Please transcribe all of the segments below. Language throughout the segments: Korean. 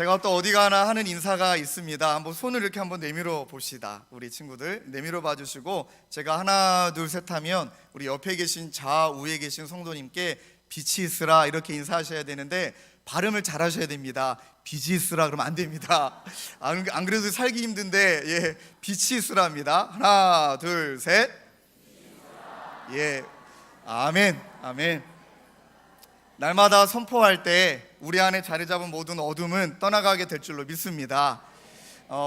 제가 또 어디 가나 하는 인사가 있습니다. 한번 손을 이렇게 한번 내밀어 봅시다. 우리 친구들 내밀어 봐 주시고, 제가 하나 둘 셋 하면 우리 옆에 계신 좌우에 계신 성도님께 빛이 있으라 이렇게 인사하셔야 되는데, 발음을 잘 하셔야 됩니다. 빛이 있으라 그러면 안 됩니다. 안 그래도 살기 힘든데, 예, 빛이 있으라입니다. 하나 둘 셋. 예, 아멘 아멘. 날마다 선포할 때 우리 안에 자리 잡은 모든 어둠은 떠나가게 될 줄로 믿습니다.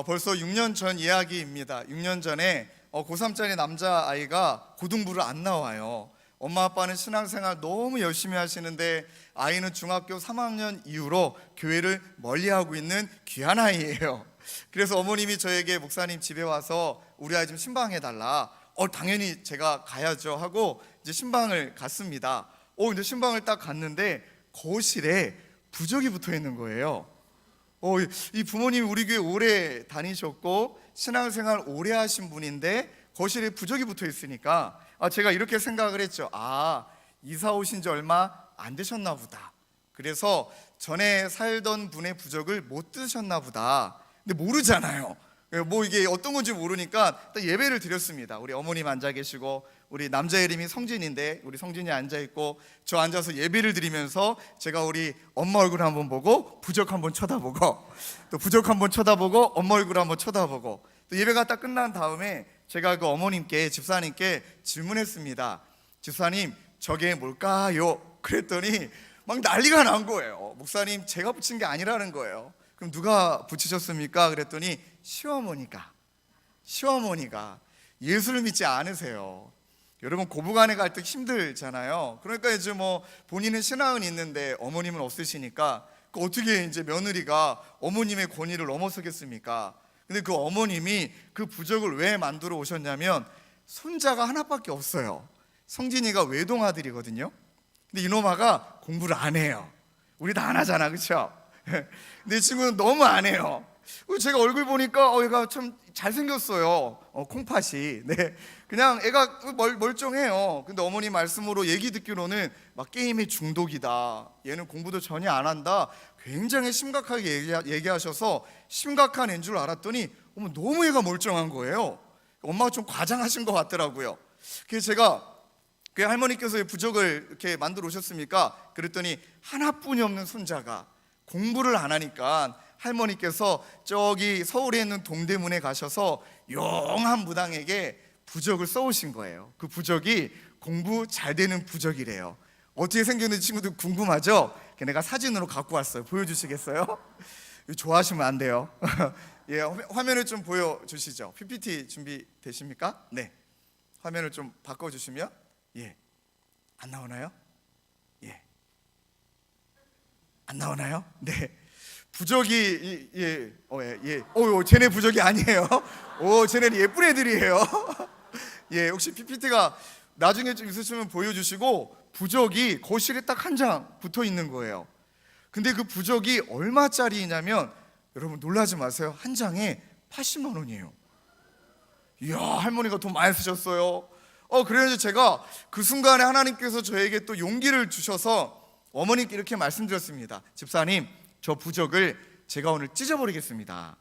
벌써 6년 전 이야기입니다. 6년 전에 고3짜리 남자아이가 고등부를 안 나와요. 엄마 아빠는 신앙생활 너무 열심히 하시는데 아이는 중학교 3학년 이후로 교회를 멀리하고 있는 귀한 아이예요. 그래서 어머님이 저에게 목사님 집에 와서 우리 아이 좀 신방해달라. 당연히 제가 가야죠 하고 이제 신방을 갔습니다. 근데 신방을 딱 갔는데 거실에 부적이 붙어 있는 거예요. 이 부모님이 우리 교회 오래 다니셨고 신앙생활 오래 하신 분인데 거실에 부적이 붙어 있으니까 제가 이렇게 생각을 했죠. 이사 오신 지 얼마 안 되셨나 보다. 그래서 전에 살던 분의 부적을 못 드셨나 보다. 근데 모르잖아요. 이게 어떤 건지 모르니까 딱 예배를 드렸습니다. 우리 어머님 앉아 계시고, 우리 남자 이름이 성진인데 우리 성진이 앉아 있고, 저 앉아서 예배를 드리면서 제가 우리 엄마 얼굴 한번 보고 부적 한번 쳐다보고, 또 부적 한번 쳐다보고 엄마 얼굴 한번 쳐다보고, 또 예배가 딱 끝난 다음에 제가 그 어머님께, 집사님께 질문했습니다. 집사님, 저게 뭘까요? 그랬더니 막 난리가 난 거예요. 목사님, 제가 붙인 게 아니라는 거예요. 그럼 누가 붙이셨습니까? 그랬더니 시어머니가 예수를 믿지 않으세요. 여러분, 고부간에 갈 때 힘들잖아요. 그러니까 이제 본인은 신앙은 있는데 어머님은 없으시니까 어떻게 이제 며느리가 어머님의 권위를 넘어서겠습니까? 근데 그 어머님이 그 부적을 왜 만들어 오셨냐면, 손자가 하나밖에 없어요. 성진이가 외동아들이거든요. 근데 이놈아가 공부를 안 해요. 우리 다 안 하잖아, 그렇죠? 근데 이 친구는 너무 안 해요. 제가 얼굴 보니까 얘가 참 잘생겼어요. 콩팥이. 네, 그냥 애가 멀쩡해요. 근데 어머니 말씀으로 얘기 듣기로는 막 게임에 중독이다, 얘는 공부도 전혀 안 한다, 굉장히 심각하게 얘기하셔서 심각한 애인 줄 알았더니 너무 애가 멀쩡한 거예요. 엄마가 좀 과장하신 것 같더라고요. 그래서 제가 그 할머니께서 부적을 이렇게 만들어 오셨습니까? 그랬더니 하나뿐이 없는 손자가 공부를 안 하니까 할머니께서 저기 서울에 있는 동대문에 가셔서 용한 무당에게 부적을 써오신 거예요. 그 부적이 공부 잘 되는 부적이래요. 어떻게 생겼는지 친구들 궁금하죠? 내가 사진으로 갖고 왔어요. 보여주시겠어요? 좋아하시면 안 돼요. 예, 화면을 좀 보여주시죠. PPT 준비되십니까? 네, 화면을 좀 바꿔주시면, 예, 안 나오나요? 예, 안 나오나요? 네, 부적이 쟤네 부적이 아니에요. 쟤네는 예쁜 애들이에요. 예, 혹시 PPT가 나중에 좀 있으시면 보여주시고, 부적이 거실에 딱 한 장 붙어 있는 거예요. 근데 그 부적이 얼마짜리냐면, 여러분 놀라지 마세요. 한 장에 80만 원이에요. 이야, 할머니가 돈 많이 쓰셨어요. 그래서 제가 그 순간에 하나님께서 저에게 또 용기를 주셔서 어머님께 이렇게 말씀드렸습니다. 집사님, 저 부적을 제가 오늘 찢어버리겠습니다.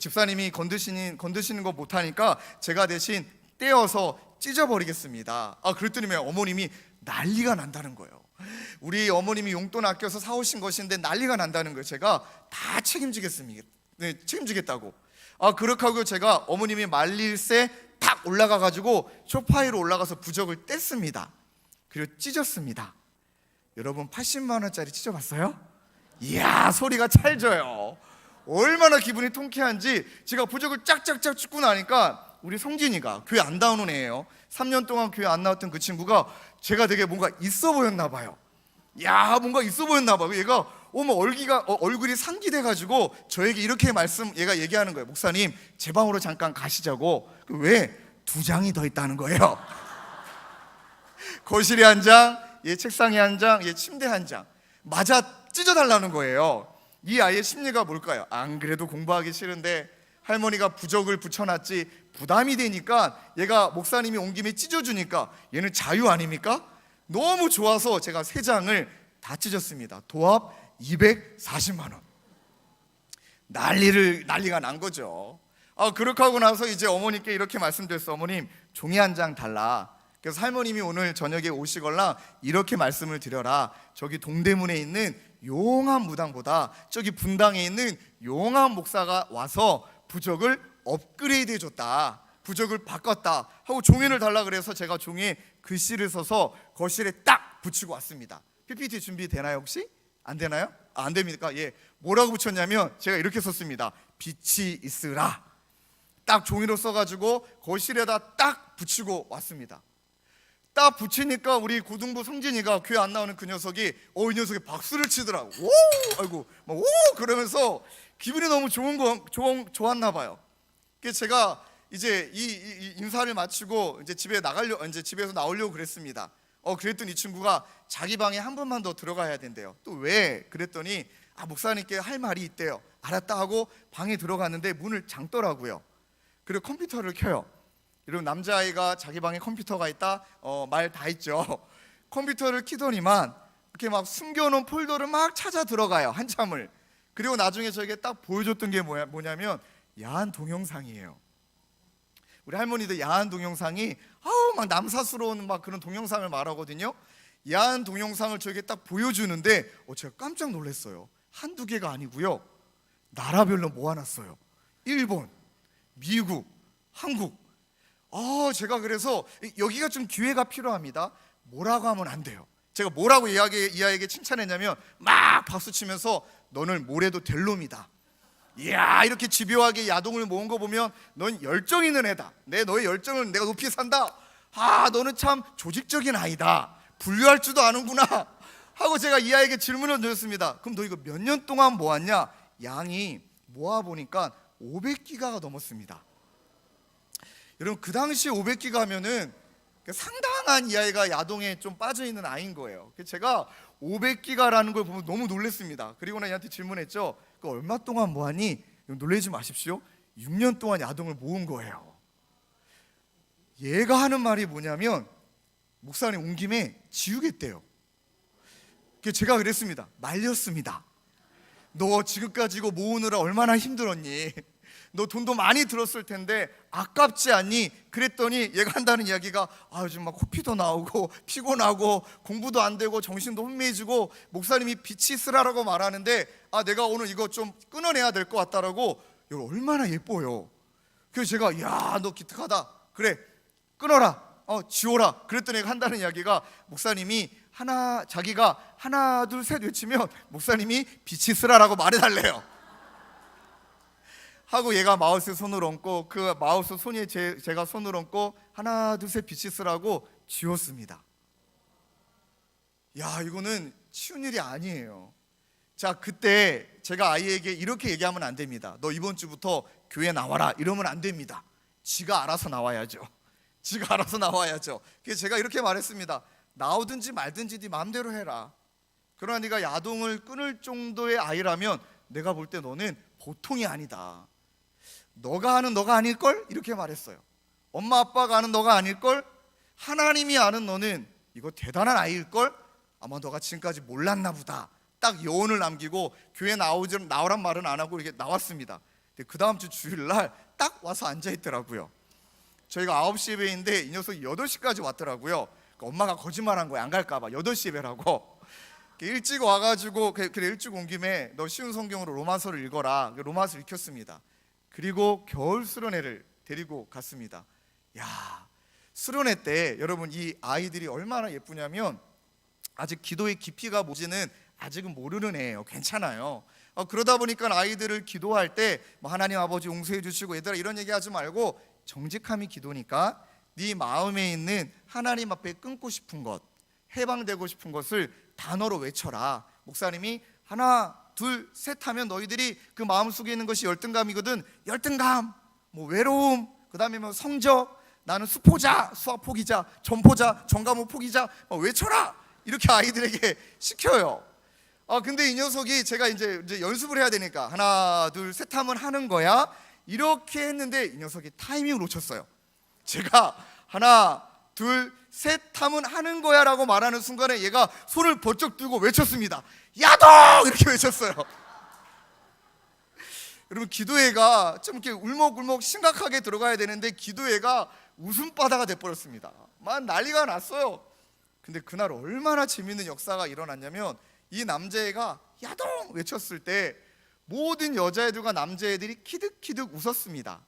집사님이 건드시는 거 못하니까 제가 대신 떼어서 찢어버리겠습니다. 그랬더니 어머님이 난리가 난다는 거예요. 우리 어머님이 용돈 아껴서 사오신 것인데 난리가 난다는 거예요. 제가 다 책임지겠습니다. 네, 책임지겠다고. 그렇게 하고 제가 어머님이 말릴새 탁 올라가가지고 소파 위로 올라가서 부적을 뗐습니다. 그리고 찢었습니다. 여러분, 80만 원짜리 찢어봤어요? 이야, 소리가 찰져요. 얼마나 기분이 통쾌한지. 제가 부적을 짝짝짝 찢고 나니까 우리 성진이가, 교회 안 나오는 애예요. 3년 동안 교회 안 나왔던 그 친구가 제가 되게 뭔가 있어 보였나 봐요. 뭔가 있어 보였나 봐요. 얘가 얼굴이 상기돼가지고 저에게 이렇게 얘가 얘기하는 거예요. 목사님, 제 방으로 잠깐 가시자고. 왜? 2장이 더 있다는 거예요. 거실에 한 장, 얘 책상에 한 장, 얘 침대 한 장 맞아 찢어달라는 거예요. 이 아이의 심리가 뭘까요? 안 그래도 공부하기 싫은데 할머니가 부적을 붙여놨지 부담이 되니까 얘가 목사님이 온 김에 찢어주니까 얘는 자유 아닙니까? 너무 좋아서 제가 3장을 다 찢었습니다. 도합 240만 원. 난리가 난 거죠. 그렇게 하고 나서 이제 어머니께 이렇게 말씀드렸어. 어머님, 종이 한 장 달라. 그래서 할머님이 오늘 저녁에 오시걸라 이렇게 말씀을 드려라. 저기 동대문에 있는 용한 무당보다 저기 분당에 있는 용한 목사가 와서 부적을 업그레이드 해줬다, 부적을 바꿨다 하고 종이를 달라 그래서 제가 종이에 글씨를 써서 거실에 딱 붙이고 왔습니다. PPT 준비되나요 혹시? 안 되나요? 안 됩니까? 예. 뭐라고 붙였냐면 제가 이렇게 썼습니다. 빛이 있으라. 딱 종이로 써가지고 거실에다 딱 붙이고 왔습니다. 딱 붙이니까 우리 고등부 성진이가 교회 안 나오는 그 녀석이 이 녀석이 박수를 치더라고. 오, 아이고, 막 오 그러면서 기분이 너무 좋았나 봐요. 그래서 제가 이제 이 인사를 마치고 이제 집에서 나오려고 그랬습니다. 그랬더니 이 친구가 자기 방에 한 번만 더 들어가야 된대요. 또 왜? 그랬더니 목사님께 할 말이 있대요. 알았다 하고 방에 들어갔는데 문을 잠더라고요. 그리고 컴퓨터를 켜요. 여러분, 남자아이가 자기 방에 컴퓨터가 있다 말 다 있죠. 컴퓨터를 켜더니만 이렇게 막 숨겨놓은 폴더를 막 찾아 들어가요, 한참을. 그리고 나중에 저에게 딱 보여줬던 게 뭐냐면 야한 동영상이에요. 우리 할머니도 야한 동영상이 막 남사스러운 막 그런 동영상을 말하거든요. 야한 동영상을 저에게 딱 보여주는데 제가 깜짝 놀랐어요. 한두 개가 아니고요, 나라별로 모아놨어요. 일본, 미국, 한국. 제가 그래서 여기가 좀 기회가 필요합니다. 뭐라고 하면 안 돼요. 제가 뭐라고 이 아이에게 칭찬했냐면 막 박수치면서 너는 뭘 해도 될 놈이다. 이야, 이렇게 집요하게 야동을 모은 거 보면 넌 열정 있는 애다. 너의 열정을 내가 높이 산다. 너는 참 조직적인 아이다. 분류할 줄도 아는구나 하고 제가 이 아이에게 질문을 드렸습니다. 그럼 너 이거 몇 년 동안 모았냐? 양이 모아보니까 500기가가 넘었습니다. 여러분, 그 당시에 500기가 하면은 상당한 이 아이가 야동에 좀 빠져있는 아이인 거예요. 제가 500기가라는 걸 보면 너무 놀랐습니다. 그리고 나 얘한테 질문했죠. 얼마 동안 모았니? 놀라지 마십시오. 6년 동안 야동을 모은 거예요. 얘가 하는 말이 뭐냐면 목사님 온 김에 지우겠대요. 제가 그랬습니다. 말렸습니다. 너 지금까지 이거 모으느라 얼마나 힘들었니? 너 돈도 많이 들었을 텐데 아깝지 않니? 그랬더니 얘가 한다는 이야기가 요즘 막 코피도 나오고 피곤하고 공부도 안 되고 정신도 혼미해지고 목사님이 빛이 쓰라라고 말하는데 내가 오늘 이거 좀 끊어내야 될 것 같다라고. 이거 얼마나 예뻐요. 그래서 제가 야, 너 기특하다. 그래, 끊어라. 지워라. 그랬더니 얘가 한다는 이야기가 목사님이 자기가 하나 둘 셋 외치면 목사님이 빛이 쓰라라고 말해달래요. 하고 얘가 마우스 손을 얹고 그 마우스 손에 제가 손을 얹고 하나 둘 셋 빛이 쓰라고 지웠습니다. 야, 이거는 쉬운 일이 아니에요. 자, 그때 제가 아이에게 이렇게 얘기하면 안 됩니다. 너 이번 주부터 교회 나와라 이러면 안 됩니다. 지가 알아서 나와야죠. 지가 알아서 나와야죠. 그래서 제가 이렇게 말했습니다. 나오든지 말든지 네 마음대로 해라. 그러나 네가 야동을 끊을 정도의 아이라면 내가 볼 때 너는 보통이 아니다. 너가 아는 너가 아닐걸? 이렇게 말했어요. 엄마 아빠가 아는 너가 아닐걸? 하나님이 아는 너는 이거 대단한 아이일걸? 아마 너가 지금까지 몰랐나 보다. 딱 여운을 남기고 교회 나오란 말은 안 하고 이렇게 나왔습니다. 근데 그 다음 주 주일날 딱 와서 앉아있더라고요. 저희가 9시 예배인데 이 녀석이 8시까지 왔더라고요. 그러니까 엄마가 거짓말한 거야. 안 갈까봐 8시 예배라고. 일찍 와가지고 그래 일찍 온 김에 너 쉬운 성경으로 로마서를 읽어라. 로마서 읽혔습니다. 그리고 겨울 수련회를 데리고 갔습니다. 야, 수련회 때 여러분 이 아이들이 얼마나 예쁘냐면 아직 기도의 깊이가 뭔지는 아직은 모르는 애예요. 괜찮아요. 그러다 보니까 아이들을 기도할 때 하나님 아버지 용서해 주시고 얘들아 이런 얘기하지 말고 정직함이 기도니까 네 마음에 있는 하나님 앞에 끊고 싶은 것, 해방되고 싶은 것을 단어로 외쳐라. 목사님이 하나 둘 셋 하면 너희들이 그 마음속에 있는 것이 열등감이거든. 열등감, 외로움, 그 다음에 성적, 나는 수포자, 수학 포기자, 전포자, 전과목 포기자 외쳐라. 이렇게 아이들에게 시켜요. 근데 이 녀석이 제가 이제 연습을 해야 되니까 하나 둘 셋 하면 하는 거야 이렇게 했는데 이 녀석이 타이밍을 놓쳤어요. 제가 하나 둘 셋 하면 하는 거야 라고 말하는 순간에 얘가 손을 번쩍 들고 외쳤습니다. 야동! 이렇게 외쳤어요. 여러분, 기도회가 좀 이렇게 울먹울먹 심각하게 들어가야 되는데 기도회가 웃음바다가 돼버렸습니다. 막 난리가 났어요. 근데 그날 얼마나 재밌는 역사가 일어났냐면, 이 남자애가 야동 외쳤을 때 모든 여자애들과 남자애들이 키득키득 웃었습니다.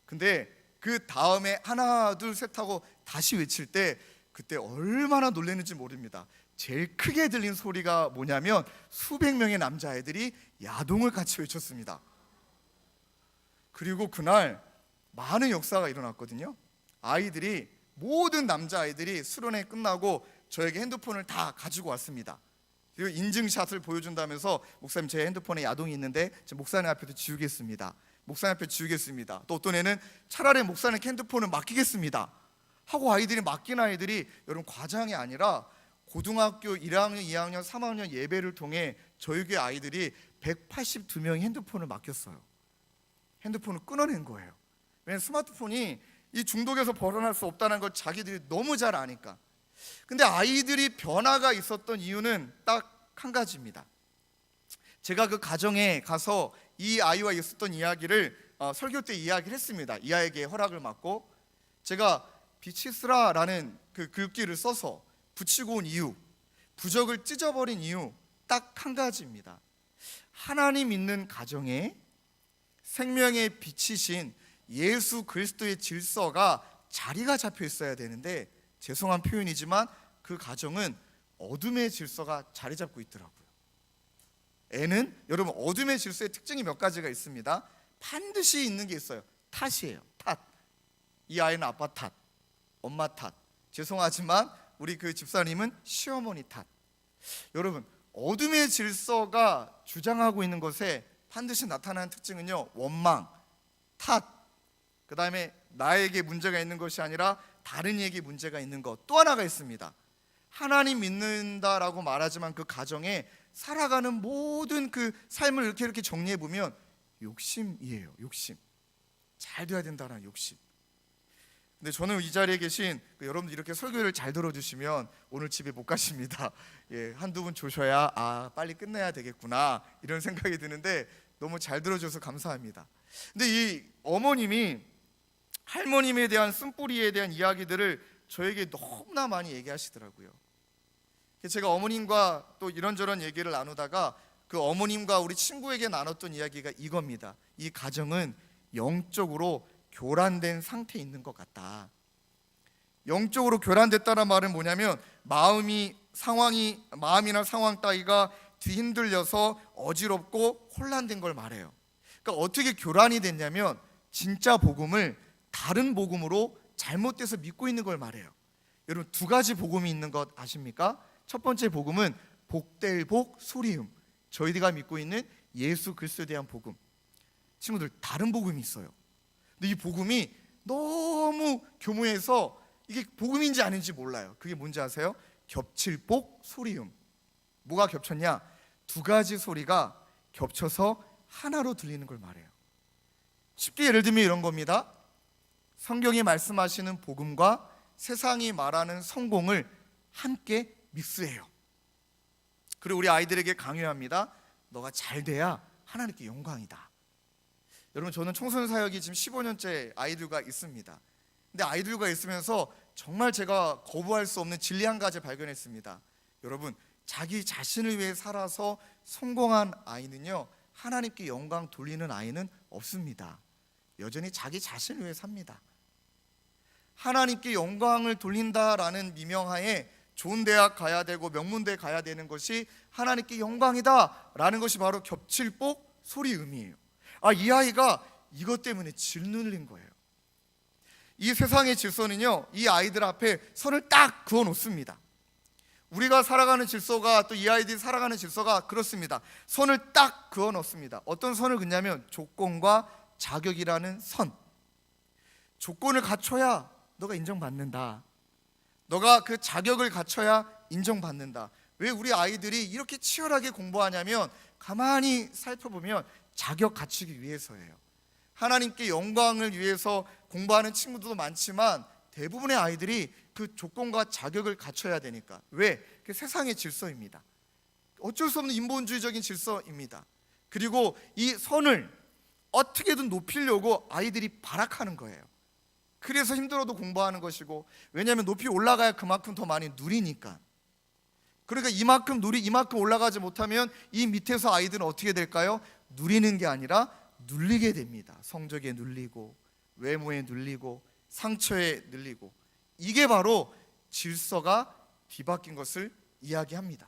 근데 그 다음에 하나 둘 셋 하고 다시 외칠 때 그때 얼마나 놀랐는지 모릅니다. 제일 크게 들린 소리가 뭐냐면 수백 명의 남자애들이 야동을 같이 외쳤습니다. 그리고 그날 많은 역사가 일어났거든요. 모든 남자아이들이 수련회 끝나고 저에게 핸드폰을 다 가지고 왔습니다. 그리고 인증샷을 보여준다면서, 목사님 제 핸드폰에 야동이 있는데 목사님 앞에도 지우겠습니다. 목사님 앞에 지우겠습니다. 또 어떤 애는 차라리 목사님 핸드폰을 맡기겠습니다 하고 맡긴 아이들이 여러분 과장이 아니라 고등학교 1학년, 2학년, 3학년 예배를 통해 저희 교회 아이들이 182명이 핸드폰을 맡겼어요. 핸드폰을 끊어낸 거예요. 왜냐하면 스마트폰이 이 중독에서 벗어날 수 없다는 걸 자기들이 너무 잘 아니까. 근데 아이들이 변화가 있었던 이유는 딱 한 가지입니다. 제가 그 가정에 가서 이 아이와 있었던 이야기를 설교 때 이야기를 했습니다. 이 아이에게 허락을 받고 제가 비치스라라는 그 글귀를 써서 붙이고 온 이유, 부적을 찢어버린 이유 딱 한 가지입니다. 하나님 믿는 가정에 생명의 빛이신 예수 그리스도의 질서가 자리가 잡혀 있어야 되는데, 죄송한 표현이지만 그 가정은 어둠의 질서가 자리 잡고 있더라고요. 여러분, 어둠의 질서의 특징이 몇 가지가 있습니다. 반드시 있는 게 있어요. 탓이에요. 탓. 이 아이는 아빠 탓, 엄마 탓. 죄송하지만 우리 그 집사님은 시어머니 탓. 여러분, 어둠의 질서가 주장하고 있는 것에 반드시 나타나는 특징은요, 원망, 탓, 그 다음에 나에게 문제가 있는 것이 아니라 다른 이에게 문제가 있는 것. 또 하나가 있습니다. 하나님 믿는다라고 말하지만 그 가정에 살아가는 모든 그 삶을 이렇게 정리해 보면 욕심이에요. 욕심. 잘 돼야 된다는 욕심. 근데 저는 이 자리에 계신 여러분들 이렇게 설교를 잘 들어주시면 오늘 집에 못 가십니다. 한두 분 조셔야 빨리 끝내야 되겠구나 이런 생각이 드는데 너무 잘 들어줘서 감사합니다. 근데 이 어머님이 할머님에 대한 쓴뿌리에 대한 이야기들을 저에게 너무나 많이 얘기하시더라고요. 제가 어머님과 또 이런저런 얘기를 나누다가 그 어머님과 우리 친구에게 나눴던 이야기가 이겁니다. 이 가정은 영적으로 교란된 상태에 있는 것 같다. 영적으로 교란됐다는 말은 뭐냐면 마음이나 상황 따위가 뒤흔들려서 어지럽고 혼란된 걸 말해요. 그러니까 어떻게 교란이 됐냐면 진짜 복음을 다른 복음으로 잘못돼서 믿고 있는 걸 말해요. 여러분, 두 가지 복음이 있는 것 아십니까? 첫 번째 복음은 복될 복 소리음, 저희가 믿고 있는 예수 그리스도에 대한 복음. 친구들, 다른 복음이 있어요. 근데 이 복음이 너무 교묘해서 이게 복음인지 아닌지 몰라요. 그게 뭔지 아세요? 겹칠복 소리음. 뭐가 겹쳤냐? 두 가지 소리가 겹쳐서 하나로 들리는 걸 말해요. 쉽게 예를 들면 이런 겁니다. 성경이 말씀하시는 복음과 세상이 말하는 성공을 함께 믹스해요. 그리고 우리 아이들에게 강요합니다. 너가 잘 돼야 하나님께 영광이다. 여러분, 저는 청소년 사역이 지금 15년째 아이들과 있습니다. 근데 아이들과 있으면서 정말 제가 거부할 수 없는 진리 한 가지 발견했습니다. 여러분, 자기 자신을 위해 살아서 성공한 아이는요, 하나님께 영광 돌리는 아이는 없습니다. 여전히 자기 자신을 위해 삽니다. 하나님께 영광을 돌린다라는 미명하에 좋은 대학 가야 되고 명문대 가야 되는 것이 하나님께 영광이다라는 것이 바로 겹칠복 소리음이에요. 이 아이가 이것 때문에 짓눌린 거예요. 이 세상의 질서는요, 이 아이들 앞에 선을 딱 그어 놓습니다. 우리가 살아가는 질서가, 또 이 아이들이 살아가는 질서가 그렇습니다. 선을 딱 그어 놓습니다. 어떤 선을 긋냐면 조건과 자격이라는 선. 조건을 갖춰야 너가 인정받는다. 너가 그 자격을 갖춰야 인정받는다. 왜 우리 아이들이 이렇게 치열하게 공부하냐면 가만히 살펴보면 자격 갖추기 위해서예요. 하나님께 영광을 위해서 공부하는 친구들도 많지만 대부분의 아이들이 그 조건과 자격을 갖춰야 되니까. 왜? 그게 세상의 질서입니다. 어쩔 수 없는 인본주의적인 질서입니다. 그리고 이 선을 어떻게든 높이려고 아이들이 발악하는 거예요. 그래서 힘들어도 공부하는 것이고, 왜냐하면 높이 올라가야 그만큼 더 많이 누리니까. 그러니까 이만큼 올라가지 못하면 이 밑에서 아이들은 어떻게 될까요? 누리는 게 아니라 눌리게 됩니다. 성적에 눌리고, 외모에 눌리고, 상처에 눌리고. 이게 바로 질서가 뒤바뀐 것을 이야기합니다.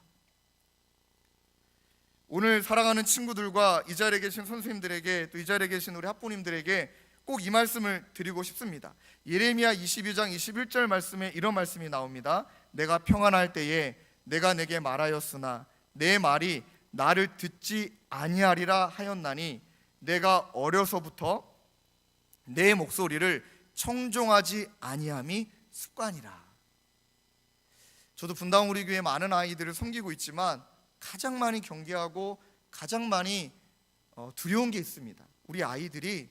오늘 사랑하는 친구들과 이 자리에 계신 선생님들에게, 또 이 자리에 계신 우리 학부모님들에게 꼭 이 말씀을 드리고 싶습니다. 예레미야 22장 21절 말씀에 이런 말씀이 나옵니다. 내가 평안할 때에 내가 내게 말하였으나 내 말이 나를 듣지 아니하리라 하였나니 내가 어려서부터 내 목소리를 청종하지 아니함이 습관이라. 저도 분당 우리 교회 많은 아이들을 섬기고 있지만 가장 많이 경계하고 가장 많이 두려운 게 있습니다. 우리 아이들이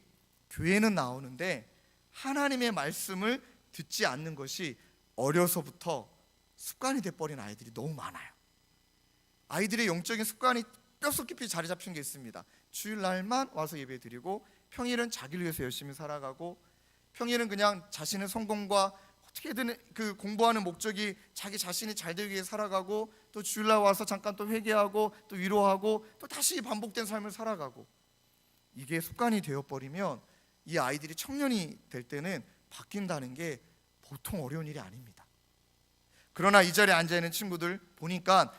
교회는 나오는데 하나님의 말씀을 듣지 않는 것이 어려서부터 습관이 돼버린 아이들이 너무 많아요. 아이들의 영적인 습관이 뼛속 깊이 자리 잡힌 게 있습니다. 주일날만 와서 예배드리고, 평일은 자기를 위해서 열심히 살아가고, 평일은 그냥 자신의 성공과 어떻게든 그 공부하는 목적이 자기 자신이 잘 되기 위해 살아가고, 또 주일날 와서 잠깐 또 회개하고 또 위로하고 또 다시 반복된 삶을 살아가고. 이게 습관이 되어버리면 이 아이들이 청년이 될 때는 바뀐다는 게 보통 어려운 일이 아닙니다. 그러나 이 자리에 앉아있는 친구들 보니까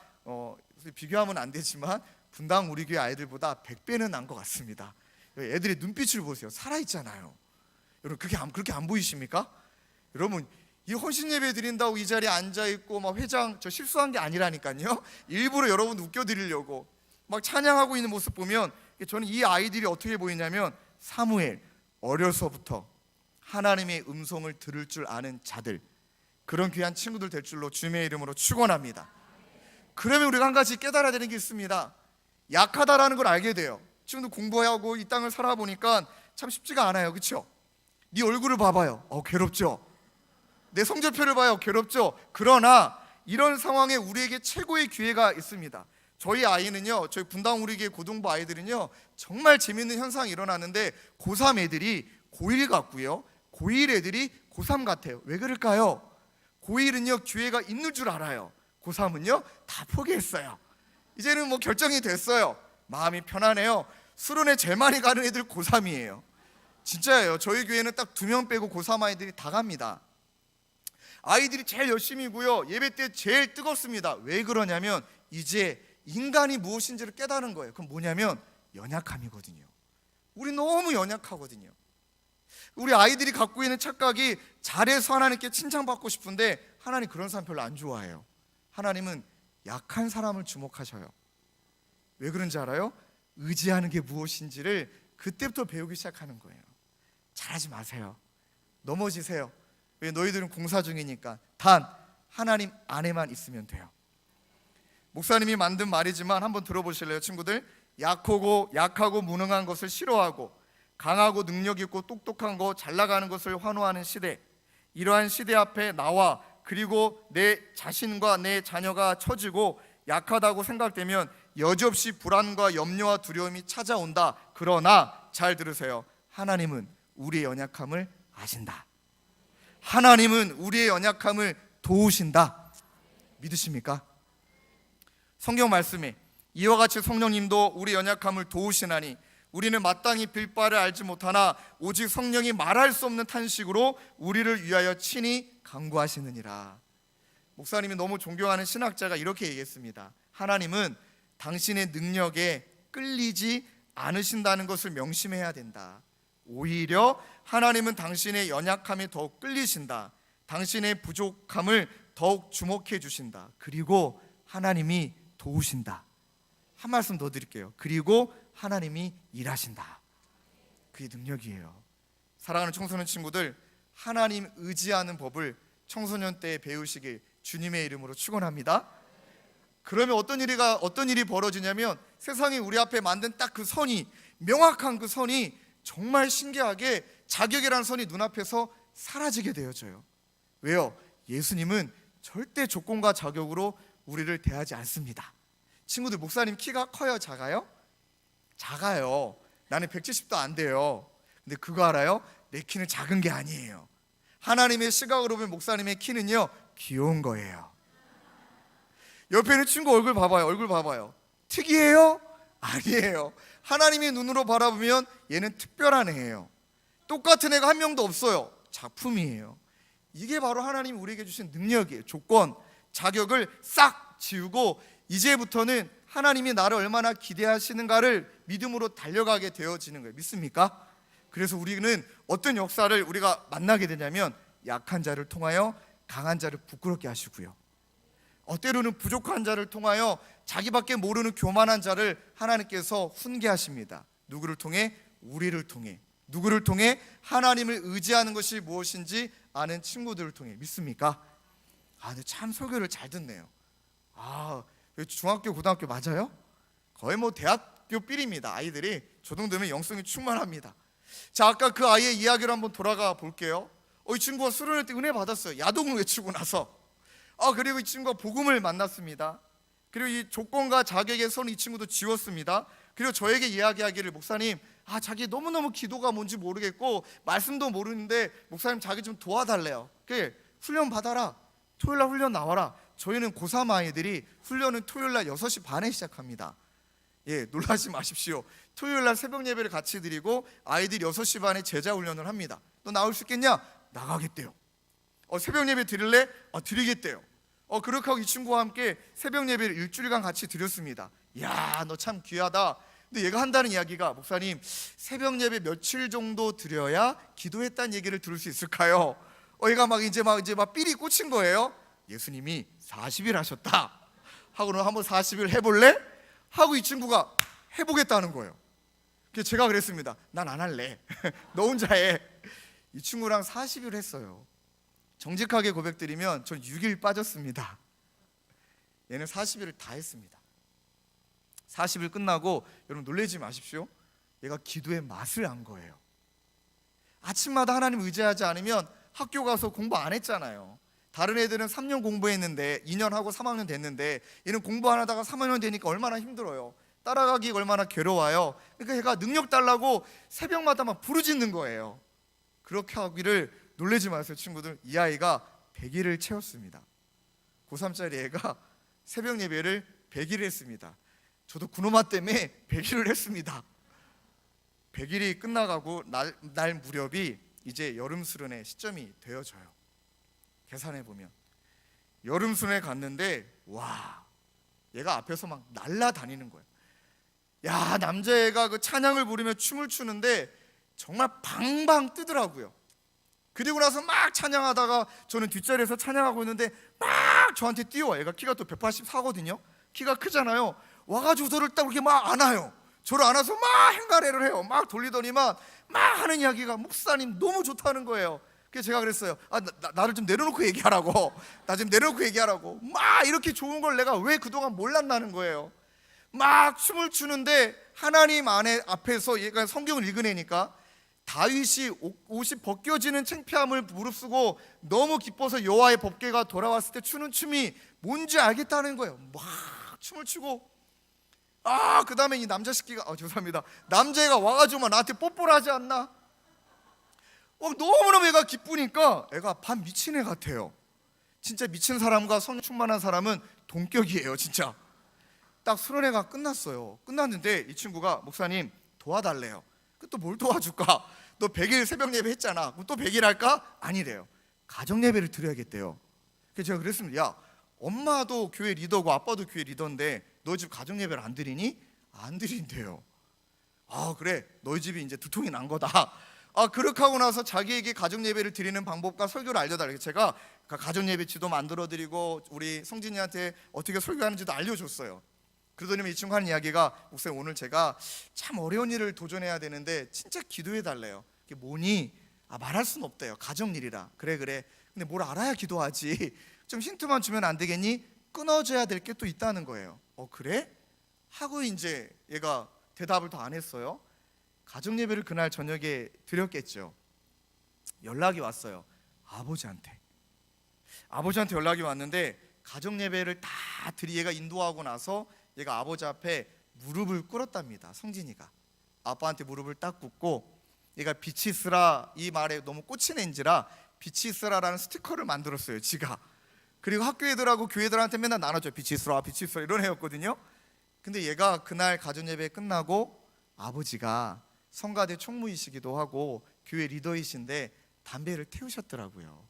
비교하면 안 되지만 분당 우리 교회 아이들보다 100배는 난 것 같습니다. 애들의 눈빛을 보세요. 살아있잖아요. 여러분 그렇게 안 보이십니까? 여러분 이 헌신 예배 드린다고 이 자리에 앉아있고 막 회장 저 실수한 게 아니라니까요. 일부러 여러분 웃겨드리려고 막 찬양하고 있는 모습 보면 저는 이 아이들이 어떻게 보이냐면 사무엘, 어려서부터 하나님의 음성을 들을 줄 아는 자들, 그런 귀한 친구들 될 줄로 주님의 이름으로 축원합니다. 그러면 우리가 한 가지 깨달아야 되는 게 있습니다. 약하다라는 걸 알게 돼요. 지금도 공부하고 이 땅을 살아보니까 참 쉽지가 않아요. 그렇죠? 네 얼굴을 봐봐요. 괴롭죠? 내 성적표를 봐요. 괴롭죠? 그러나 이런 상황에 우리에게 최고의 기회가 있습니다. 저희 아이는요, 저희 분당 우리 교회 고등부 아이들은요 정말 재밌는 현상이 일어나는데 고3 애들이 고1 같고요, 고1 애들이 고3 같아요. 왜 그럴까요? 고1은요 기회가 있는 줄 알아요. 고3은요 다 포기했어요. 이제는 뭐 결정이 됐어요. 마음이 편하네요. 수련회 제일 많이 가는 애들 고3이에요. 진짜예요. 저희 교회는 딱 2명 빼고 고3 아이들이 다 갑니다. 아이들이 제일 열심히고요, 예배 때 제일 뜨겁습니다. 왜 그러냐면 이제 인간이 무엇인지를 깨달은 거예요. 그럼 뭐냐면 연약함이거든요. 우리 너무 연약하거든요. 우리 아이들이 갖고 있는 착각이 잘해서 하나님께 칭찬받고 싶은데 하나님 그런 사람 별로 안 좋아해요. 하나님은 약한 사람을 주목하셔요. 왜 그런지 알아요? 의지하는 게 무엇인지를 그때부터 배우기 시작하는 거예요. 잘하지 마세요. 넘어지세요. 왜? 너희들은 공사 중이니까. 단 하나님 안에만 있으면 돼요. 목사님이 만든 말이지만 한번 들어보실래요, 친구들? 약하고 무능한 것을 싫어하고 강하고 능력 있고 똑똑한 거, 잘 나가는 것을 환호하는 시대. 이러한 시대 앞에 나와 그리고 내 자신과 내 자녀가 처지고 약하다고 생각되면 여지없이 불안과 염려와 두려움이 찾아온다. 그러나 잘 들으세요. 하나님은 우리의 연약함을 아신다. 하나님은 우리의 연약함을 도우신다. 믿으십니까? 성경 말씀에 이와 같이 성령님도 우리 연약함을 도우시나니 우리는 마땅히 빌 바를 알지 못하나 오직 성령이 말할 수 없는 탄식으로 우리를 위하여 친히 간구하시느니라. 목사님이 너무 존경하는 신학자가 이렇게 얘기했습니다. 하나님은 당신의 능력에 끌리지 않으신다는 것을 명심해야 된다. 오히려 하나님은 당신의 연약함에 더욱 끌리신다. 당신의 부족함을 더욱 주목해 주신다. 그리고 하나님이 도우신다. 한 말씀 더 드릴게요. 그리고 하나님이 일하신다. 그게 능력이에요. 사랑하는 청소년 친구들, 하나님 의지하는 법을 청소년 때 배우시길 주님의 이름으로 축원합니다. 그러면 어떤 일이 벌어지냐면 세상이 우리 앞에 만든 딱 그 선이, 명확한 그 선이 정말 신기하게 자격이라는 선이 눈앞에서 사라지게 되어져요. 왜요? 예수님은 절대 조건과 자격으로 우리를 대하지 않습니다. 친구들, 목사님 키가 커요? 작아요? 작아요. 나는 170도 안 돼요. 근데 그거 알아요? 내 키는 작은 게 아니에요. 하나님의 시각으로 보면 목사님의 키는요, 귀여운 거예요. 옆에 있는 친구 얼굴 봐봐요. 얼굴 봐봐요. 특이해요? 아니에요. 하나님의 눈으로 바라보면 얘는 특별한 애예요. 똑같은 애가 한 명도 없어요. 작품이에요. 이게 바로 하나님이 우리에게 주신 능력이에요. 조건, 자격을 싹 지우고 이제부터는 하나님이 나를 얼마나 기대하시는가를 믿음으로 달려가게 되어지는 거예요. 믿습니까? 그래서 우리는 어떤 역사를 우리가 만나게 되냐면 약한 자를 통하여 강한 자를 부끄럽게 하시고요, 때로는 부족한 자를 통하여 자기밖에 모르는 교만한 자를 하나님께서 훈계하십니다. 누구를 통해? 우리를 통해. 누구를 통해? 하나님을 의지하는 것이 무엇인지 아는 친구들을 통해. 믿습니까? 근데 참 설교를 잘 듣네요. 중학교, 고등학교 맞아요? 거의 뭐 대학교 삘입니다. 아이들이 저 정도면 영성이 충만합니다. 자, 아까 그 아이의 이야기를 한번 돌아가 볼게요. 이 친구가 수련회 때 은혜 받았어요. 야동을 외치고 나서. 그리고 이 친구가 복음을 만났습니다. 그리고 이 조건과 자격의 선을 이 친구도 지웠습니다. 그리고 저에게 이야기하기를, 목사님, 자기 너무너무 기도가 뭔지 모르겠고 말씀도 모르는데 목사님 자기 좀 도와달래요. 훈련 받아라. 토요일날 훈련 나와라. 저희는 고3 아이들이 훈련은 토요일날 6시 반에 시작합니다. 놀라지 마십시오. 토요일날 새벽 예배를 같이 드리고 아이들이 6시 반에 제자 훈련을 합니다. 너 나올 수 있겠냐? 나가겠대요. 새벽 예배 드릴래? 드리겠대요. 그렇게 하고 이 친구와 함께 새벽 예배를 일주일간 같이 드렸습니다. 야, 너 참 귀하다. 근데 얘가 한다는 이야기가, 목사님, 새벽 예배 며칠 정도 드려야 기도했다는 얘기를 들을 수 있을까요? 얘가 이제 삘이 꽂힌 거예요. 예수님이 40일 하셨다 하고는 한번 40일 해볼래? 하고 이 친구가 해보겠다는 거예요. 그래서 제가 그랬습니다. 난 안 할래. 너 혼자 해. 이 친구랑 40일 했어요. 정직하게 고백드리면 전 6일 빠졌습니다. 얘는 40일을 다 했습니다. 40일 끝나고, 여러분 놀라지 마십시오, 얘가 기도의 맛을 안 거예요. 아침마다 하나님 의지하지 않으면 학교 가서 공부 안 했잖아요. 다른 애들은 3년 공부했는데 2년 하고 3학년 됐는데 얘는 공부 안 하다가 3학년 되니까 얼마나 힘들어요. 따라가기가 얼마나 괴로워요. 그러니까 얘가 능력 달라고 새벽마다 막 부르짖는 거예요. 그렇게 하기를, 놀라지 마세요 친구들, 이 아이가 100일을 채웠습니다. 고3짜리 애가 새벽 예배를 100일을 했습니다. 저도 그놈아 때문에 100일을 했습니다. 100일이 끝나가고 날 무렵이 이제 여름 수련회 시점이 되어져요. 계산해 보면 여름 수련회 갔는데, 와, 얘가 앞에서 막 날라다니는 거예요. 야, 남자애가 그 찬양을 부르며 춤을 추는데 정말 방방 뜨더라고요. 그리고 나서 막 찬양하다가 저는 뒷자리에서 찬양하고 있는데 막 저한테 뛰어와. 얘가 키가 또 184거든요 키가 크잖아요. 와가지고 저를 딱 이렇게 막 안아요. 저를 안아서 막 행가래를 해요. 막 돌리더니만 막 하는 이야기가, 목사님 너무 좋다는 거예요. 그래서 제가 그랬어요. 나를 좀 내려놓고 얘기하라고. 나 좀 내려놓고 얘기하라고. 막 이렇게 좋은 걸 내가 왜 그동안 몰랐나는 거예요. 막 춤을 추는데 하나님 앞에서, 얘가 성경을 읽으니까 다윗이 옷이 벗겨지는 창피함을 무릅쓰고 너무 기뻐서 여호와의 법궤가 돌아왔을 때 추는 춤이 뭔지 알겠다는 거예요. 막 춤을 추고, 그 다음에 이 남자 새끼가, 죄송합니다, 남자애가 와가지고 나한테 뽀뽀를 하지 않나? 너무너무 애가 기쁘니까 애가 반 미친 애 같아요. 진짜 미친 사람과 성령 충만한 사람은 동격이에요. 진짜 딱 수련회가 끝났어요. 끝났는데 이 친구가, 목사님 도와달래요. 또 뭘 도와줄까? 너 100일 새벽 예배 했잖아. 그럼 또 100일 할까? 아니래요. 가정 예배를 드려야겠대요. 그래서 제가 그랬습니다. 야, 엄마도 교회 리더고 아빠도 교회 리더인데 너 집 가정 예배를 안 드리니? 안 드린대요. 그래, 너희 집이 이제 두통이 난 거다. 그렇게 하고 나서 자기에게 가정 예배를 드리는 방법과 설교를 알려달라고, 제가 가정 예배 지도 만들어 드리고 우리 성진이한테 어떻게 설교하는지도 알려줬어요. 그러더니 이 친구 하는 이야기가, 목사님 오늘 제가 참 어려운 일을 도전해야 되는데 진짜 기도해 달래요. 그게 뭐니? 말할 수는 없대요. 가정 일이라. 그래. 근데 뭘 알아야 기도하지. 좀 힌트만 주면 안 되겠니? 끊어줘야 될 게 또 있다는 거예요. 그래? 하고 이제 얘가 대답을 더 안 했어요. 가정 예배를 그날 저녁에 드렸겠죠. 연락이 왔어요. 아버지한테 연락이 왔는데, 가정 예배를 다 얘가 인도하고 나서 얘가 아버지 앞에 무릎을 꿇었답니다. 성진이가 아빠한테 무릎을 딱 꿇고 얘가 빛이 있으라 이 말에 너무 꽂히는지라 빛이 있으라라는 스티커를 만들었어요, 지가. 그리고 학교 애들하고 교회 애들한테 맨날 나눠줘요. 빛이 있으라, 빛이 있으라 이런 애였거든요. 근데 얘가 그날 가정예배 끝나고 아버지가 성가대 총무이시기도 하고 교회 리더이신데 담배를 태우셨더라고요.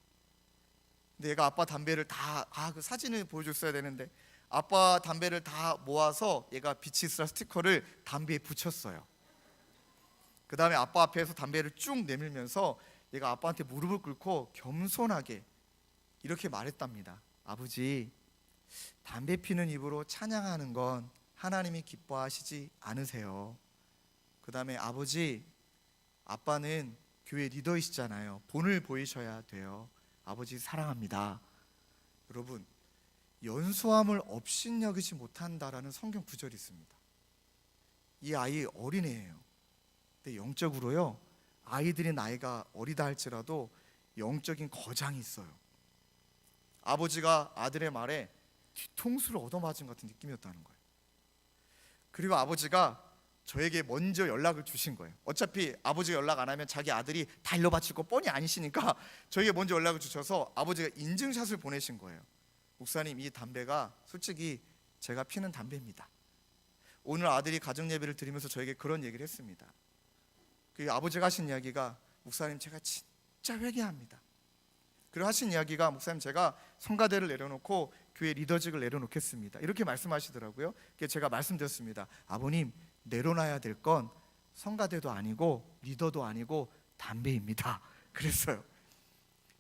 근데 얘가 아빠 담배를 다 그 사진을 보여줬어야 되는데 아빠 담배를 다 모아서 얘가 빛이 있으라 스티커를 담배에 붙였어요. 그 다음에 아빠 앞에서 담배를 쭉 내밀면서 얘가 아빠한테 무릎을 꿇고 겸손하게 이렇게 말했답니다. 아버지, 담배 피는 입으로 찬양하는 건 하나님이 기뻐하시지 않으세요. 그 다음에 아버지, 아빠는 교회 리더이시잖아요. 본을 보이셔야 돼요. 아버지 사랑합니다. 여러분, 연소함을 업신여기지 못한다라는 성경 구절이 있습니다. 이 아이 어린애예요. 근데 영적으로요, 아이들이 나이가 어리다 할지라도 영적인 거장이 있어요. 아버지가 아들의 말에 뒤통수를 얻어맞은 것 같은 느낌이었다는 거예요. 그리고 아버지가 저에게 먼저 연락을 주신 거예요. 어차피 아버지가 연락 안 하면 자기 아들이 다 일러 바칠 거 뻔히 아니시니까 저에게 먼저 연락을 주셔서 아버지가 인증샷을 보내신 거예요. 목사님, 이 담배가 솔직히 제가 피는 담배입니다. 오늘 아들이 가정예배를 드리면서 저에게 그런 얘기를 했습니다. 그 아버지가 하신 이야기가, 목사님 제가 진짜 회개합니다. 그리고 하신 이야기가, 목사님 제가 성가대를 내려놓고 교회 리더직을 내려놓겠습니다. 이렇게 말씀하시더라고요. 그래서 제가 말씀드렸습니다. 아버님, 내려놔야 될 건 성가대도 아니고 리더도 아니고 담배입니다. 그랬어요.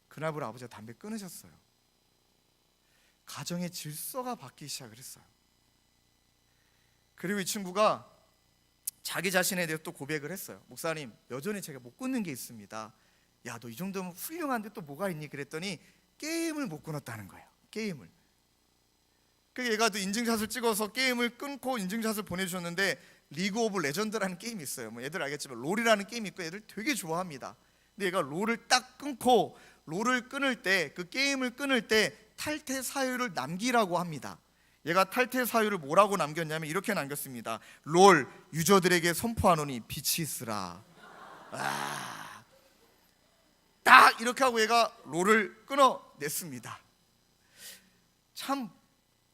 그날부로 아버지가 담배 끊으셨어요. 가정의 질서가 바뀌기 시작을 했어요. 그리고 이 친구가 자기 자신에 대해서 또 고백을 했어요. 목사님, 여전히 제가 못 끊는 게 있습니다. 야, 너 이 정도면 훌륭한데 또 뭐가 있니? 그랬더니 게임을 못 끊었다는 거예요. 게임을. 그 얘가 또 인증샷을 찍어서 게임을 끊고 인증샷을 보내주셨는데, 리그 오브 레전드라는 게임이 있어요. 뭐 애들 알겠지만 롤이라는 게임이 있고 애들 되게 좋아합니다. 근데 얘가 롤을 딱 끊고 롤을 끊을 때, 그 게임을 끊을 때 탈퇴 사유를 남기라고 합니다. 얘가 탈퇴 사유를 뭐라고 남겼냐면 이렇게 남겼습니다. 롤 유저들에게 선포하노니 빛이 있으라. 딱 이렇게 하고 얘가 롤을 끊어냈습니다. 참,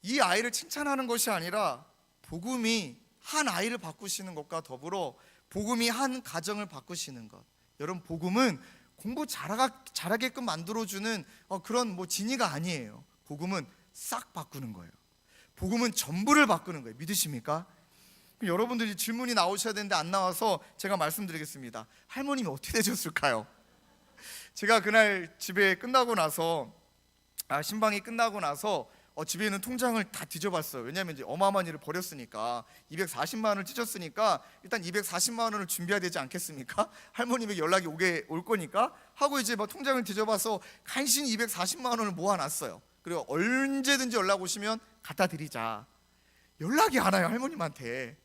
이 아이를 칭찬하는 것이 아니라 복음이 한 아이를 바꾸시는 것과 더불어 복음이 한 가정을 바꾸시는 것. 여러분, 복음은 공부 잘하게끔 만들어주는 그런 뭐 진의가 아니에요. 복음은 싹 바꾸는 거예요. 복음은 전부를 바꾸는 거예요. 믿으십니까? 여러분들이 질문이 나오셔야 되는데 안 나와서 제가 말씀드리겠습니다. 할머님이 어떻게 되셨을까요? 제가 그날 집에 끝나고 나서 신방이 끝나고 나서 집에 있는 통장을 다 뒤져봤어요. 왜냐하면 이제 어마어마한 일을 벌였으니까 240만 원을 찢었으니까 일단 240만 원을 준비해야 되지 않겠습니까? 할머님에게 연락이 올 거니까 하고 이제 막 통장을 뒤져봐서 간신히 240만 원을 모아놨어요. 그리고 언제든지 연락 오시면 갖다 드리자. 연락이 안 와요, 할머님한테.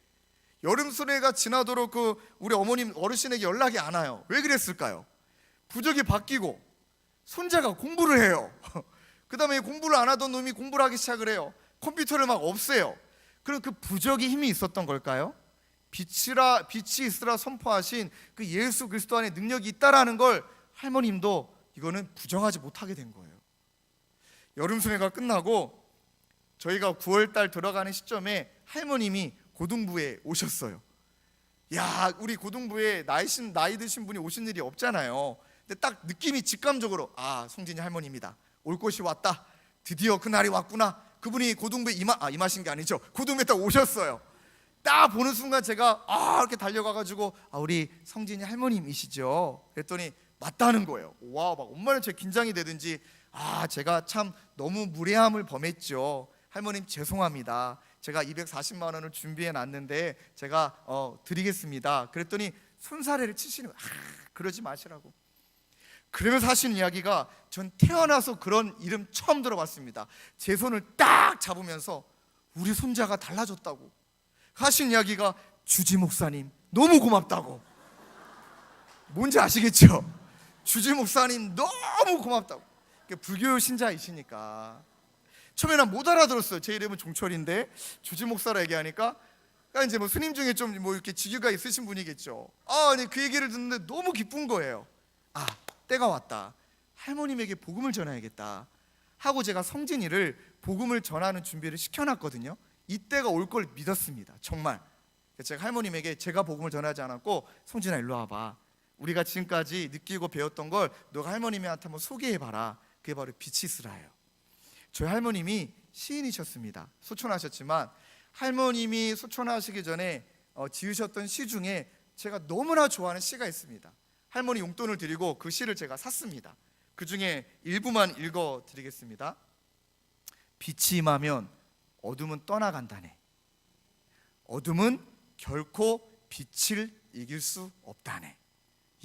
여름 수레가 지나도록 우리 어머님 어르신에게 연락이 안 와요. 왜 그랬을까요? 부적이 바뀌고 손자가 공부를 해요. 그 다음에 공부를 안 하던 놈이 공부를 하기 시작을 해요. 컴퓨터를 막 없애요. 그럼 그 부적이 힘이 있었던 걸까요? 빛이 있으라 선포하신 그 예수 그리스도 안에 능력이 있다라는 걸 할머님도 이거는 부정하지 못하게 된 거예요. 여름 수매가 끝나고 저희가 9월달 들어가는 시점에 할머님이 고등부에 오셨어요. 야, 우리 고등부에 나이 드신 분이 오신 일이 없잖아요. 근데 딱 느낌이 직감적으로, 송진이 할머니입니다. 올 것이 왔다. 드디어 그날이 왔구나. 그분이 고등부에 임하신 게 아니죠. 고등부에 딱 오셨어요. 딱 보는 순간 제가 이렇게 달려가가지고 우리 성진이 할머님이시죠? 그랬더니 맞다는 거예요. 와, 막 엄마는 제 긴장이 되든지 제가 참 너무 무례함을 범했죠. 할머님 죄송합니다. 제가 240만 원을 준비해 놨는데 제가 드리겠습니다. 그랬더니 손사래를 치시는 거예요. 그러지 마시라고. 그러면서 하신 이야기가, 전 태어나서 그런 이름 처음 들어봤습니다. 제 손을 딱 잡으면서 우리 손자가 달라졌다고 하신 이야기가, 주지 목사님 너무 고맙다고. 뭔지 아시겠죠? 주지 목사님 너무 고맙다고. 불교 신자이시니까 처음에는 못 알아들었어요. 제 이름은 종철인데 주지 목사라 얘기하니까 그러니까 이제 뭐 스님 중에 좀 뭐 이렇게 직위가 있으신 분이겠죠. 아니 그 얘기를 듣는데 너무 기쁜 거예요. 아, 때가 왔다. 할머님에게 복음을 전해야겠다 하고 제가 성진이를 복음을 전하는 준비를 시켜놨거든요. 이때가 올 걸 믿었습니다. 정말. 제가 할머님에게 제가 복음을 전하지 않았고, 성진아 일로 와봐. 우리가 지금까지 느끼고 배웠던 걸 너가 할머님한테 한번 소개해봐라. 그게 바로 비치스라예요. 저희 할머님이 시인이셨습니다. 소천하셨지만 할머님이 소천하시기 전에 지으셨던 시 중에 제가 너무나 좋아하는 시가 있습니다. 할머니 용돈을 드리고 그 시를 제가 샀습니다. 그 중에 일부만 읽어드리겠습니다. 빛이 임하면 어둠은 떠나간다네. 어둠은 결코 빛을 이길 수 없다네.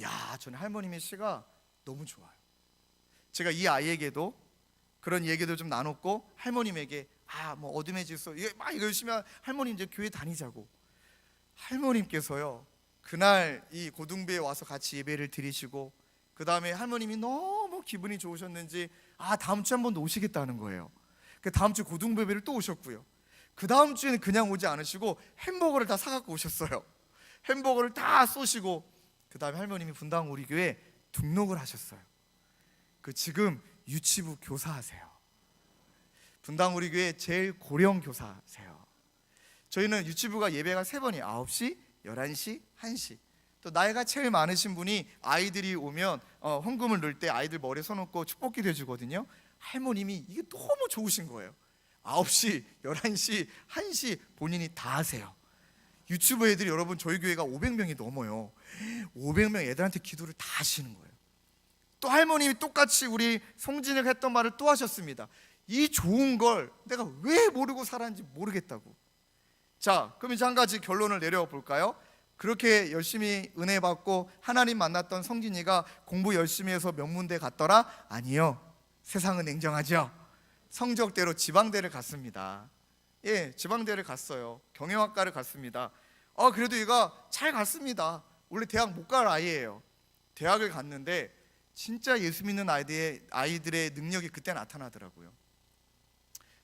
야, 저는 할머님의 시가 너무 좋아요. 제가 이 아이에게도 그런 얘기도 좀 나눴고, 할머님에게 뭐 어둠의 질서 막 이거 열심히 할머님 이제 교회 다니자고. 할머님께서요 그날 이 고등부에 와서 같이 예배를 드리시고, 그 다음에 할머님이 너무 기분이 좋으셨는지 다음 주에 한번 오시겠다는 거예요. 그 다음 주 고등부 예배를 또 오셨고요. 그 다음 주에는 그냥 오지 않으시고 햄버거를 다 사갖고 오셨어요. 햄버거를 다 쏘시고, 그 다음에 할머님이 분당 우리 교회 등록을 하셨어요. 그 지금 유치부 교사하세요. 분당 우리 교회 제일 고령 교사세요. 저희는 유치부가 예배가 3번이에요. 9시, 11시, 1시. 또 나이가 제일 많으신 분이 아이들이 오면 헌금을 넣을 때 아이들 머리에 손 얹고 축복기도 해주거든요. 할머님이 이게 너무 좋으신 거예요. 9시, 11시, 1시 본인이 다 하세요. 유치부 애들이 여러분 저희 교회가 500명이 넘어요. 500명 애들한테 기도를 다 하시는 거예요. 또 할머님이 똑같이 우리 성진이가 했던 말을 또 하셨습니다. 이 좋은 걸 내가 왜 모르고 살았는지 모르겠다고. 자, 그럼 이제 한 가지 결론을 내려볼까요? 그렇게 열심히 은혜 받고 하나님 만났던 성진이가 공부 열심히 해서 명문대 갔더라? 아니요. 세상은 냉정하죠. 성적대로 지방대를 갔습니다. 예, 지방대를 갔어요. 경영학과를 갔습니다. 그래도 얘가 잘 갔습니다. 원래 대학 못 갈 아이예요. 대학을 갔는데 진짜 예수 믿는 아이들의 능력이 그때 나타나더라고요.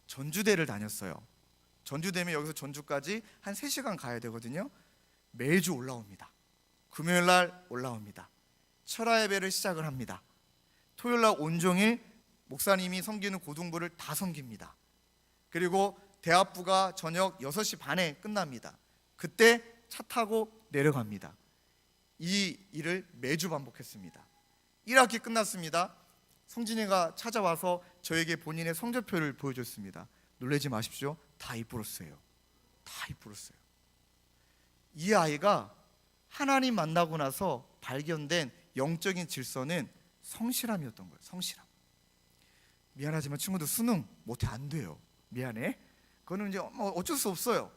전주대를 다녔어요. 전주대면 여기서 전주까지 한 3시간 가야 되거든요. 매주 올라옵니다. 금요일날 올라옵니다. 철야 예배를 시작을 합니다. 토요일날 온종일 목사님이 섬기는 고등부를 다 섬깁니다. 그리고 대합부가 저녁 6시 반에 끝납니다. 그때 차 타고 내려갑니다. 이 일을 매주 반복했습니다. 1학기 끝났습니다. 성진이가 찾아와서 저에게 본인의 성적표를 보여줬습니다. 놀라지 마십시오. 다 A+예요. 다 A+예요. 이 아이가 하나님 만나고 나서 발견된 영적인 질서는 성실함이었던 거예요. 성실함. 미안하지만 친구들 수능 못해 안 돼요. 미안해. 그거는 이제 어쩔 수 없어요.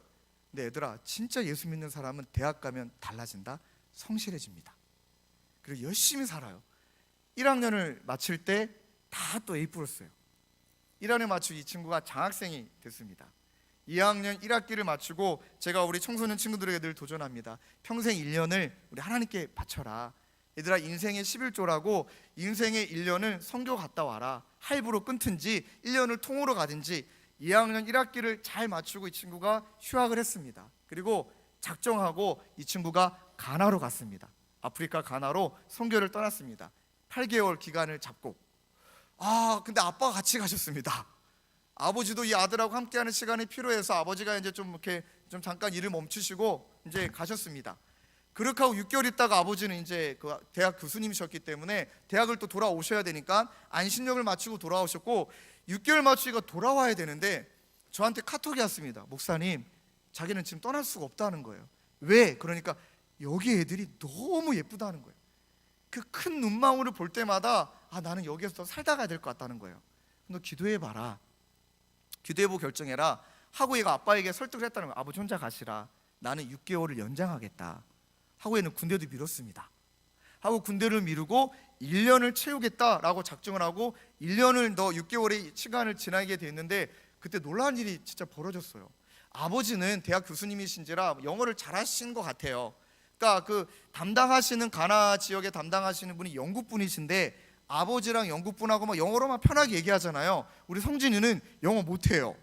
근데 얘들아, 진짜 예수 믿는 사람은 대학 가면 달라진다. 성실해집니다. 그리고 열심히 살아요. 1학년을 마칠 때 다 또 A+였어요. 1학년 마치고 이 친구가 장학생이 됐습니다. 2학년 1학기를 마치고 제가 우리 청소년 친구들에게 늘 도전합니다. 평생 1년을 우리 하나님께 바쳐라. 얘들아, 인생의 11조라고 인생의 1년을 선교 갔다 와라. 할부로 끊든지 1년을 통으로 가든지. 2학년 1학기를 잘 마치고 이 친구가 휴학을 했습니다. 그리고 작정하고 이 친구가 가나로 갔습니다. 아프리카 가나로 선교를 떠났습니다. 8개월 기간을 잡고. 근데 아빠가 같이 가셨습니다. 아버지도 이 아들하고 함께하는 시간이 필요해서 아버지가 이제 좀 이렇게 좀 잠깐 일을 멈추시고 이제 가셨습니다. 그렇게 하고 6개월 있다가 아버지는 이제 그 대학 교수님이셨기 때문에 대학을 또 돌아오셔야 되니까 안신력을 마치고 돌아오셨고, 6개월 마치고 돌아와야 되는데 저한테 카톡이 왔습니다. 목사님, 자기는 지금 떠날 수가 없다는 거예요. 왜? 그러니까 여기 애들이 너무 예쁘다는 거예요. 그 큰 눈망울을 볼 때마다 나는 여기에서 더 살다 가야 될 것 같다는 거예요. 너 기도해봐라. 기도해보고 결정해라 하고 얘가 아빠에게 설득을 했다는 거예요. 아버지 혼자 가시라. 나는 6개월을 연장하겠다 하고 얘는 군대도 미뤘습니다. 하고 군대를 미루고 1년을 채우겠다라고 작정을 하고 1년을 더 6개월의 시간을 지나게 됐는데, 그때 놀라운 일이 진짜 벌어졌어요. 아버지는 대학 교수님이신지라 영어를 잘하신 것 같아요. 그러니까 그 담당하시는 가나 지역에 담당하시는 분이 영국 분이신데, 아버지랑 영국 분하고 막 영어로만 편하게 얘기하잖아요. 우리 성진이는 영어 못해요.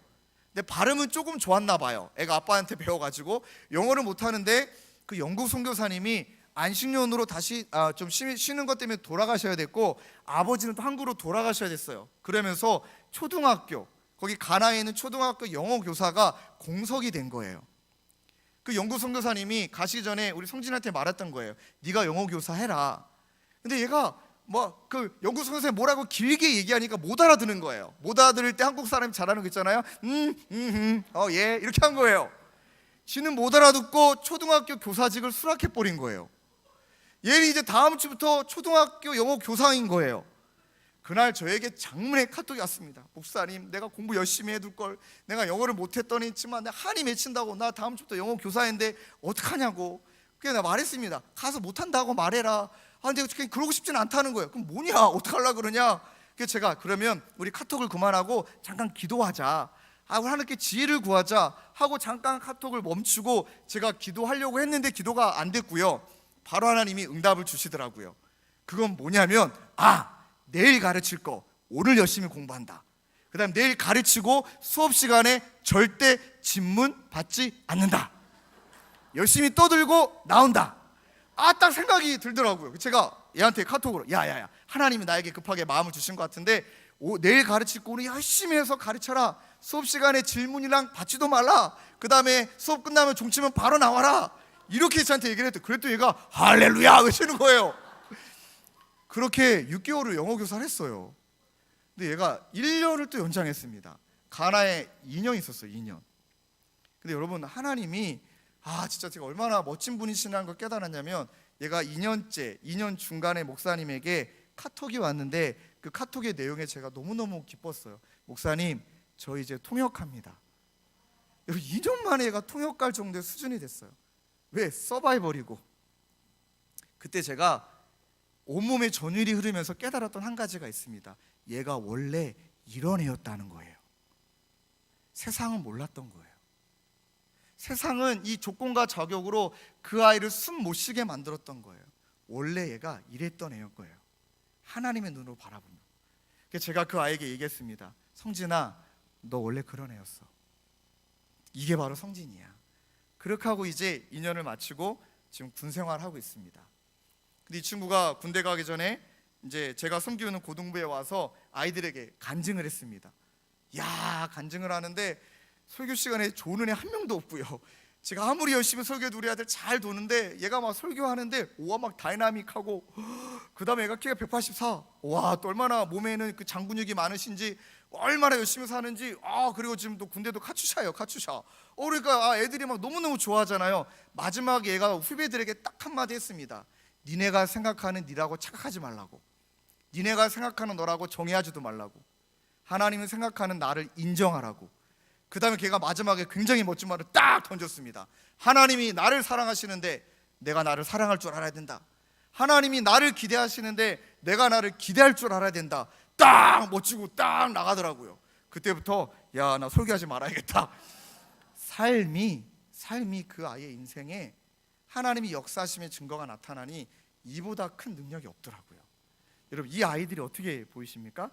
근데 발음은 조금 좋았나 봐요. 애가 아빠한테 배워가지고. 영어를 못하는데 그 영국 선교사님이 안식년으로 다시 좀 쉬는 것 때문에 돌아가셔야 됐고, 아버지는 또 한국으로 돌아가셔야 됐어요. 그러면서 초등학교, 거기 가나에 있는 초등학교 영어 교사가 공석이 된 거예요. 그 영국 선교사님이 가시기 전에 우리 성진한테 말했던 거예요. 네가 영어 교사 해라. 근데 얘가 그 영국 선교사님 뭐라고 길게 얘기하니까 못 알아듣는 거예요. 못 알아들을 때 한국 사람이 잘하는 거 있잖아요. 예, 이렇게 한 거예요. 지는 못 알아듣고 초등학교 교사직을 수락해 버린 거예요. 얘는 이제 다음 주부터 초등학교 영어 교사인 거예요. 그날 저에게 장문의 카톡이 왔습니다. 목사님, 내가 공부 열심히 해둘 걸, 내가 영어를 못했더니 있지만 내가 한이 맺힌다고, 나 다음 주부터 영어 교사인데 어떡하냐고. 그래서 내가 말했습니다. 가서 못한다고 말해라. 근데 그러고 싶지는 않다는 거예요. 그럼 뭐냐, 어떡하려고 그러냐. 그래서 제가 그러면 우리 카톡을 그만하고 잠깐 기도하자, 우리 하나님께 지혜를 구하자 하고 잠깐 카톡을 멈추고 제가 기도하려고 했는데 기도가 안 됐고요. 바로 하나님이 응답을 주시더라고요. 그건 뭐냐면 내일 가르칠 거 오늘 열심히 공부한다. 그 다음 내일 가르치고 수업 시간에 절대 질문 받지 않는다. 열심히 떠들고 나온다. 딱 생각이 들더라고요. 제가 얘한테 카톡으로 야야야, 하나님이 나에게 급하게 마음을 주신 것 같은데 내일 가르칠 거 오늘 열심히 해서 가르쳐라. 수업 시간에 질문이랑 받지도 말라. 그 다음에 수업 끝나면 종치면 바로 나와라. 이렇게 저한테 얘기를 했더니 그랬더니 얘가 할렐루야 외치는 거예요. 그렇게 6개월을 영어 교사를 했어요. 근데 얘가 1년을 또 연장했습니다. 가나에 2년 있었어요. 2년. 근데 여러분, 하나님이 진짜 제가 얼마나 멋진 분이시라는 걸 깨달았냐면, 얘가 2년 중간에 목사님에게 카톡이 왔는데 그 카톡의 내용에 제가 너무너무 기뻤어요. 목사님, 저 이제 통역합니다. 여러분, 2년 만에 얘가 통역할 정도의 수준이 됐어요. 왜? 서바이벌이고. 그때 제가 온몸에 전율이 흐르면서 깨달았던 한 가지가 있습니다. 얘가 원래 이런 애였다는 거예요. 세상은 몰랐던 거예요. 세상은 이 조건과 자격으로 그 아이를 숨 못 쉬게 만들었던 거예요. 원래 얘가 이랬던 애였던 거예요. 하나님의 눈으로 바라보면. 그래서 제가 그 아이에게 얘기했습니다. 성진아, 너 원래 그런 애였어. 이게 바로 성진이야. 그렇게 하고 이제 2년을 마치고 지금 군 생활하고 있습니다. 근데 이 친구가 군대 가기 전에 이제 제가 섬기는 고등부에 와서 아이들에게 간증을 했습니다. 간증을 하는데 설교 시간에 좋은 애 한 명도 없고요. 제가 아무리 열심히 설교해도 우리 아들 잘 도는데 얘가 막 설교하는데 막 다이나믹하고, 그 다음에 얘가 키가 184. 또 얼마나 몸에는 그 장근육이 많으신지, 얼마나 열심히 사는지. 그리고 지금 또 군대도 카츄샤예요, 카츄샤. 그러니까 애들이 막 너무너무 좋아하잖아요. 마지막에 얘가 후배들에게 딱 한마디 했습니다. 니네가 생각하는 니라고 착각하지 말라고. 니네가 생각하는 너라고 정의하지도 말라고. 하나님은 생각하는 나를 인정하라고. 그 다음에 걔가 마지막에 굉장히 멋진 말을 딱 던졌습니다. 하나님이 나를 사랑하시는데 내가 나를 사랑할 줄 알아야 된다. 하나님이 나를 기대하시는데 내가 나를 기대할 줄 알아야 된다. 딱 멋지고 딱 나가더라고요. 그때부터 나 설교하지 말아야겠다. 삶이 그 아이의 인생에 하나님이 역사하심의 증거가 나타나니 이보다 큰 능력이 없더라고요. 여러분, 이 아이들이 어떻게 보이십니까?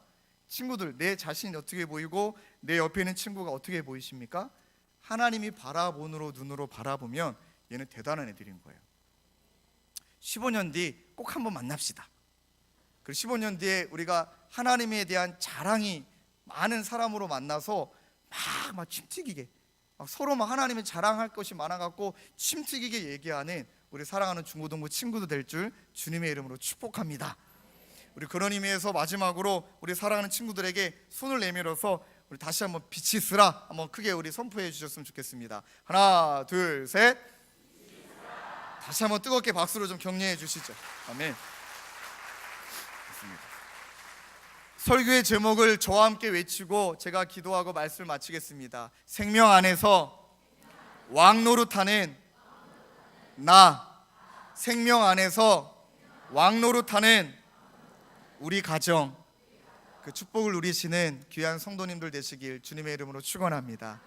친구들, 내 자신이 어떻게 보이고 내 옆에 있는 친구가 어떻게 보이십니까? 하나님이 바라보는 눈으로 바라보면 얘는 대단한 애들인 거예요. 15년 뒤 꼭 한번 만납시다. 그리고 15년 뒤에 우리가 하나님에 대한 자랑이 많은 사람으로 만나서 막 침튀기게 서로 하나님의 자랑할 것이 많아갖고 침튀기게 얘기하는 우리 사랑하는 중고등부 친구도 될 줄 주님의 이름으로 축복합니다. 우리 그런 의미에서 마지막으로 우리 사랑하는 친구들에게 손을 내밀어서 우리 다시 한번 빛이 있으라 한번 크게 우리 선포해 주셨으면 좋겠습니다. 하나, 둘, 셋. 다시 한번 뜨겁게 박수로 좀 격려해 주시죠. 아멘. 좋습니다. 설교의 제목을 저와 함께 외치고 제가 기도하고 말씀을 마치겠습니다. 생명 안에서 왕노릇하는 나, 생명 안에서 왕노릇하는 우리 가정, 그 축복을 누리시는 귀한 성도님들 되시길 주님의 이름으로 축원합니다.